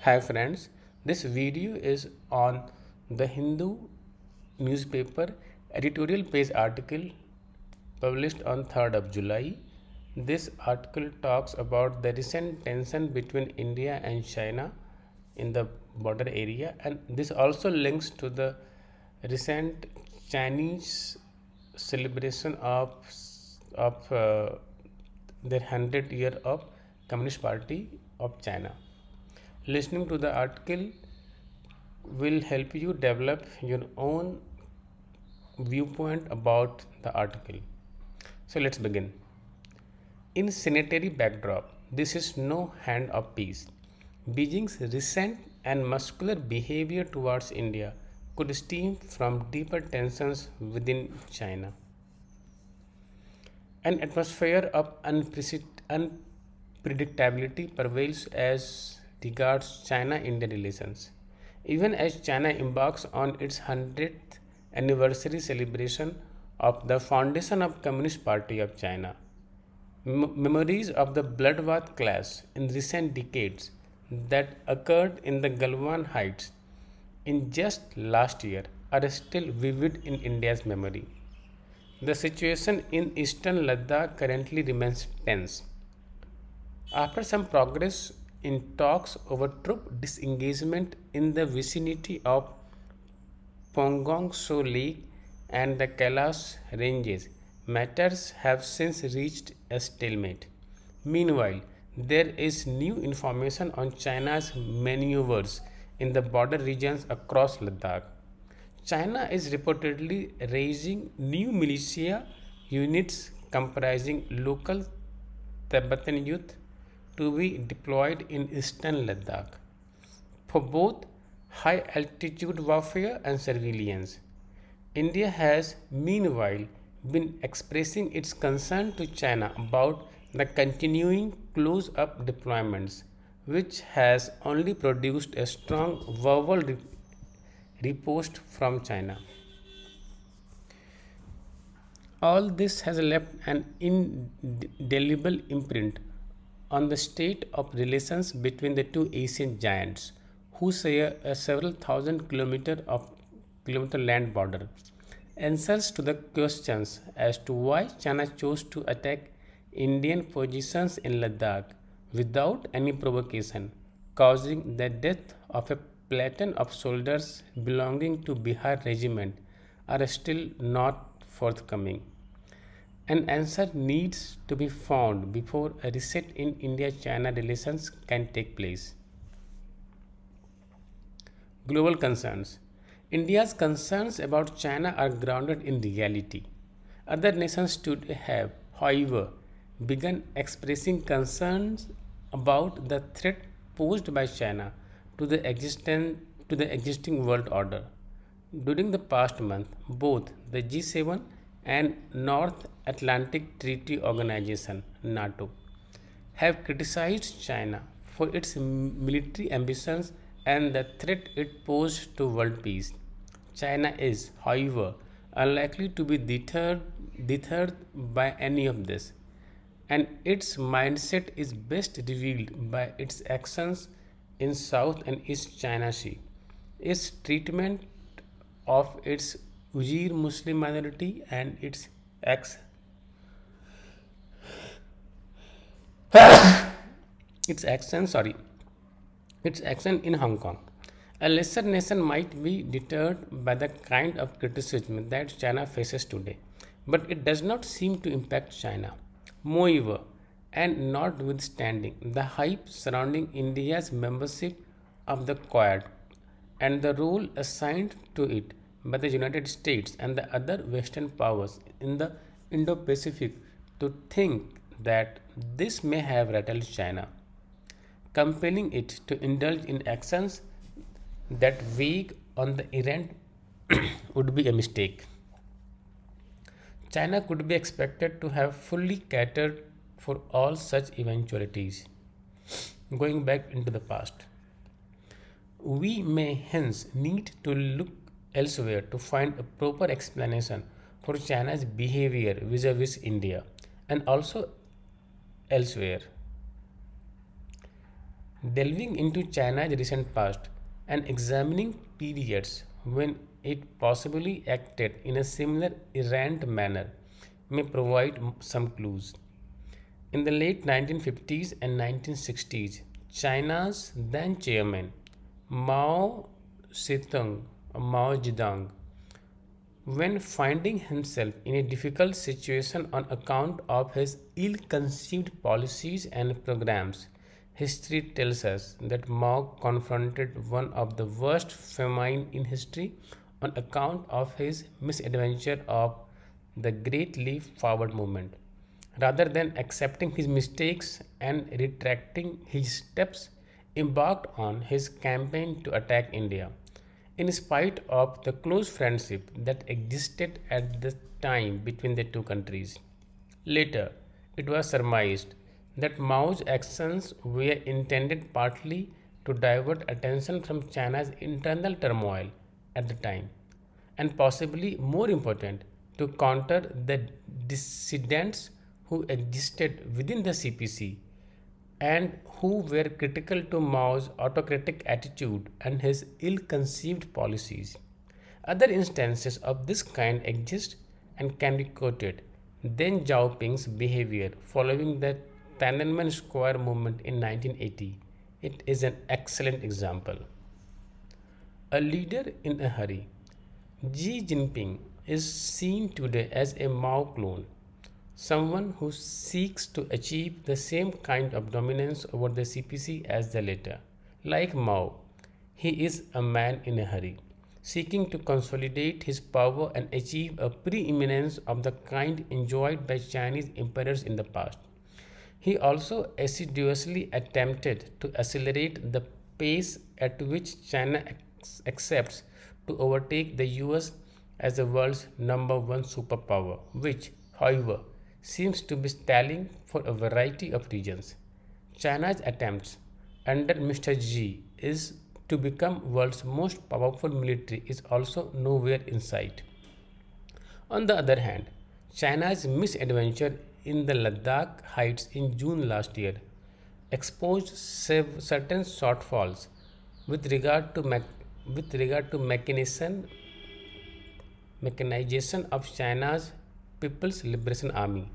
Hi friends, this video is on the Hindu newspaper editorial page article published on 3rd of July. This article talks about the recent tension between India and China in the border area, and this also links to the recent Chinese celebration of their 100 year of Communist Party of China. Listening to the article will help you develop your own viewpoint about the article. So let's begin. In sanitary backdrop, this is no hand of peace. Beijing's recent and muscular behavior towards India could stem from deeper tensions within China. An atmosphere of unpredictability prevails as regards China-India relations. Even as China embarks on its 100th anniversary celebration of the foundation of Communist Party of China, memories of the bloodbath clash in recent decades that occurred in the Galwan Heights in just last year are still vivid in India's memory. The situation in eastern Ladakh currently remains tense. After some progress in talks over troop disengagement in the vicinity of Pongong So Lake and the Kailash ranges, matters have since reached a stalemate. Meanwhile, there is new information on China's maneuvers in the border regions across Ladakh. China is reportedly raising new militia units comprising local Tibetan youth to be deployed in eastern Ladakh for both high altitude warfare and surveillance. India has meanwhile been expressing its concern to China about the continuing close up deployments, which has only produced a strong verbal riposte from China. All this has left an indelible imprint on the state of relations between the two Asian giants, who share a several thousand kilometer land border. Answers to the questions as to why China chose to attack Indian positions in Ladakh without any provocation, causing the death of a platoon of soldiers belonging to Bihar regiment, are still not forthcoming. An answer needs to be found before a reset in India China relations can take place. Global concerns. India's concerns about China are grounded in reality. Other nations today have, however, begun expressing concerns about the threat posed by China to the existing world order. During the past month, both the G7 and North Atlantic Treaty Organization (NATO) have criticized China for its military ambitions and the threat it poses to world peace. China is, however, unlikely to be deterred by any of this, and its mindset is best revealed by its actions in South and East China Sea. Its treatment of its Uyghur Muslim minority and its action sorry its action in Hong Kong. A lesser nation might be deterred by the kind of criticism that China faces today, but it does not seem to impact China. Moreover, and notwithstanding the hype surrounding India's membership of the Quad and the role assigned to it by the United States and the other Western powers in the Indo Pacific, to think that this may have rattled China, compelling it to indulge in actions that weigh on the errand would be a mistake. China could be expected to have fully catered for all such eventualities. Going back into the past, we may hence need to look elsewhere to find a proper explanation for China's behavior vis-a-vis India and also elsewhere. delving into China's recent past and examining periods when it possibly acted in a similar errant manner may provide some clues. In the late 1950s and 1960s, China's then chairman Mao Zedong, Mao Zedong, when finding himself in a difficult situation on account of his ill conceived policies and programs, history tells us that Mao confronted one of the worst famine in history on account of his misadventure of the Great Leap Forward movement. Rather than accepting his mistakes and retracting his steps, embarked on his campaign to attack India. In spite of the close friendship that existed at the time between the two countries. Later, it was surmised that Mao's actions were intended partly to divert attention from China's internal turmoil at the time, and possibly more important, to counter the dissidents who existed within the CPC and who were critical to Mao's autocratic attitude and his ill conceived policies. Other instances of this kind exist and can be quoted. Deng Xiaoping's behavior following the Tiananmen Square movement in 1980. It is an excellent example. A leader in a hurry. Xi Jinping is seen today as a Mao clone, someone who seeks to achieve the same kind of dominance over the CPC as the latter. Like Mao, he is a man in a hurry, seeking to consolidate his power and achieve a preeminence of the kind enjoyed by Chinese emperors in the past. He also assiduously attempted to accelerate the pace at which China accepts to overtake the US as the world's number one superpower, which, however, seems to be stalling for a variety of reasons. China's attempts under Mr. Xi is to become world's most powerful military is also nowhere in sight. On the other hand, China's misadventure in the Ladakh heights in June last year exposed certain shortfalls with regard to mechanization of China's People's Liberation Army,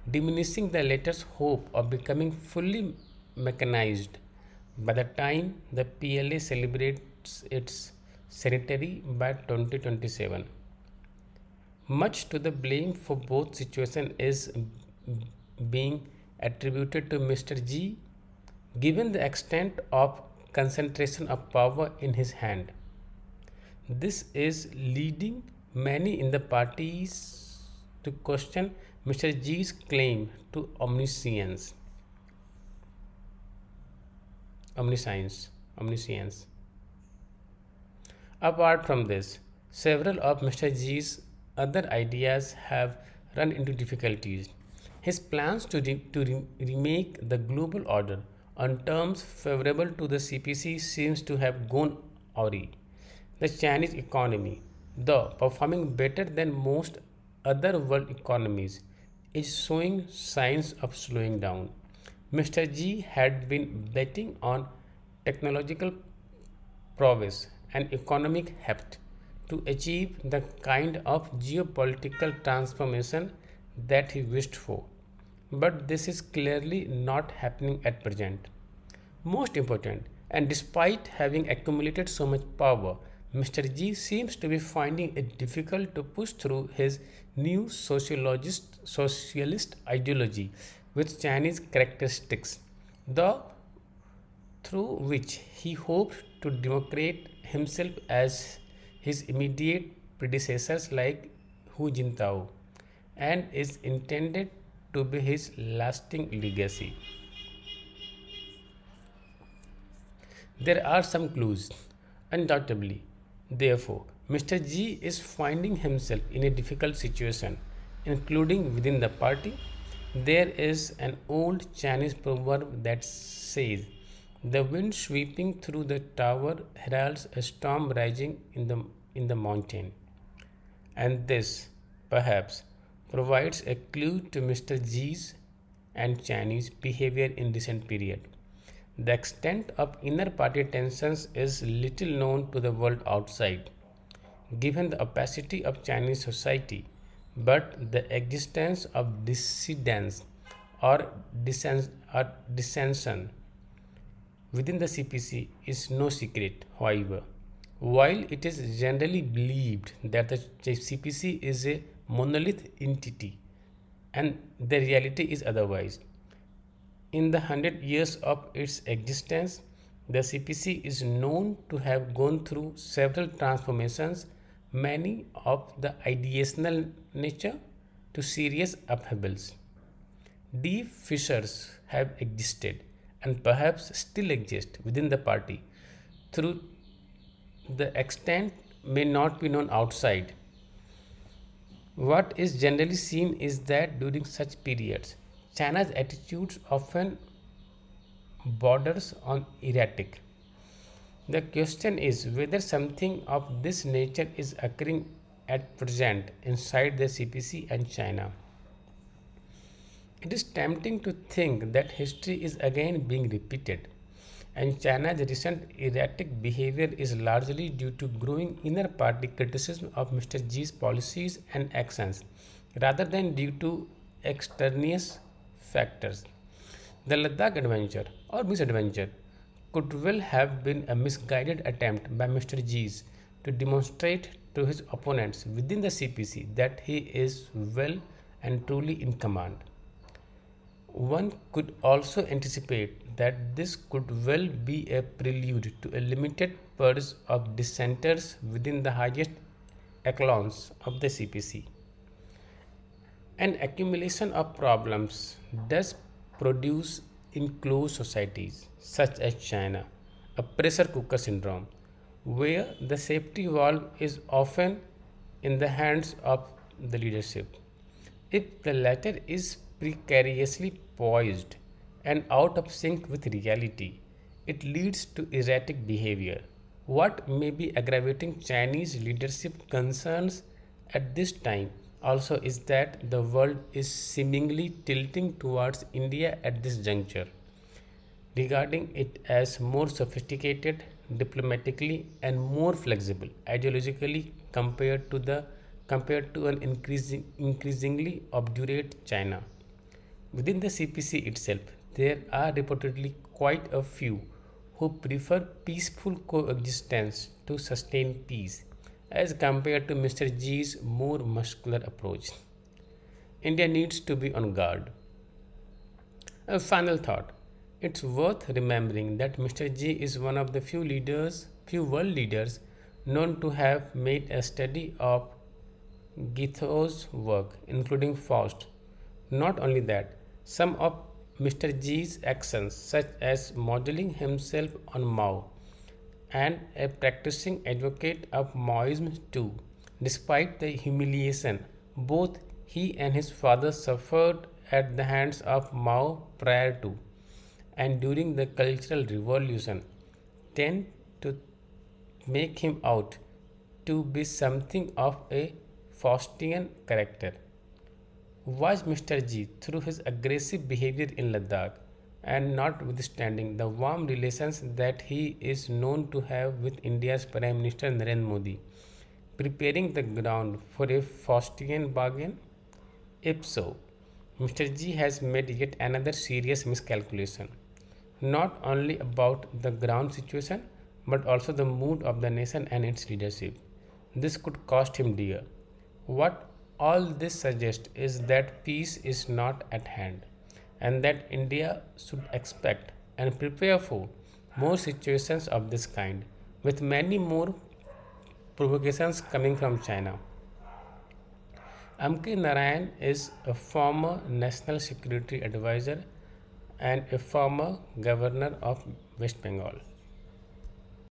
diminishing the latter's hope of becoming fully mechanized by the time the PLA celebrates its centenary by 2027. Much to the blame for both situations is being attributed to Mr. Xi, given the extent of concentration of power in his hand. This is leading many in the parties to question Mr. Xi's claim to omniscience. Apart from this, several of Mr. Xi's other ideas have run into difficulties. His plans to remake the global order on terms favorable to the CPC seems to have gone awry. The Chinese economy, though performing better than most other world economies, is showing signs of slowing down. Mr. Xi had been betting on technological prowess and economic heft to achieve the kind of geopolitical transformation that he wished for. But this is clearly not happening at present. Most important, and despite having accumulated so much power, Mr. Xi seems to be finding it difficult to push through his new socialist ideology with Chinese characteristics, though through which he hoped to democrate himself as his immediate predecessors like Hu Jintao, and is intended to be his lasting legacy. There are some clues, undoubtedly. Therefore, Mr. Xi is finding himself in a difficult situation, including within the party. There is an old Chinese proverb that says, "The wind sweeping through the tower heralds a storm rising in the mountain." And this, perhaps, provides a clue to Mr. Xi's and Chinese behavior in recent period. The extent of inner party tensions is little known to the world outside, given the opacity of Chinese society, but the existence of dissidence or dissension within the CPC is no secret, however. While it is generally believed that the CPC is a monolith entity and the reality is otherwise, in the 100 years of its existence, the CPC is known to have gone through several transformations, many of the ideational nature to serious upheavals. Deep fissures have existed and perhaps still exist within the party, through the extent may not be known outside. What is generally seen is that during such periods, China's attitudes often borders on erratic. The question is whether something of this nature is occurring at present inside the CPC and China. It is tempting to think that history is again being repeated, and China's recent erratic behavior is largely due to growing inner party criticism of Mr. Xi's policies and actions, rather than due to extraneous factors. The Ladakh adventure or misadventure could well have been a misguided attempt by Mr. Xi's to demonstrate to his opponents within the CPC that he is well and truly in command. One could also anticipate that this could well be a prelude to a limited purge of dissenters within the highest echelons of the CPC. An accumulation of problems does produce in closed societies such as China a pressure cooker syndrome, where the safety valve is often in the hands of the leadership. If the latter is precariously poised and out of sync with reality, it leads to erratic behavior. What may be aggravating Chinese leadership concerns at this time also is that the world is seemingly tilting towards India at this juncture, regarding it as more sophisticated diplomatically and more flexible ideologically compared to an increasingly obdurate China. Within the CPC itself, there are reportedly quite a few who prefer peaceful coexistence to sustain peace, as compared to Mr. Xi's more muscular approach. India needs to be on guard. A final thought. It's worth remembering that Mr. Xi is one of the few world leaders known to have made a study of Goethe's work, including Faust. Not only that, some of Mr. Xi's actions, such as modeling himself on Mao and a practicing advocate of Maoism too, despite the humiliation both he and his father suffered at the hands of Mao prior to and during the Cultural Revolution, tend to make him out to be something of a Faustian character. Was Mr. Xi, through his aggressive behavior in Ladakh and notwithstanding the warm relations that he is known to have with India's Prime Minister Narendra Modi, preparing the ground for a Faustian bargain? If so, Mr. Xi has made yet another serious miscalculation, not only about the ground situation but also the mood of the nation and its leadership. This could cost him dear. What all this suggests is that peace is not at hand and that India should expect and prepare for more situations of this kind, with many more provocations coming from China. Amke Narayan is a former National Security Advisor and a former Governor of West Bengal.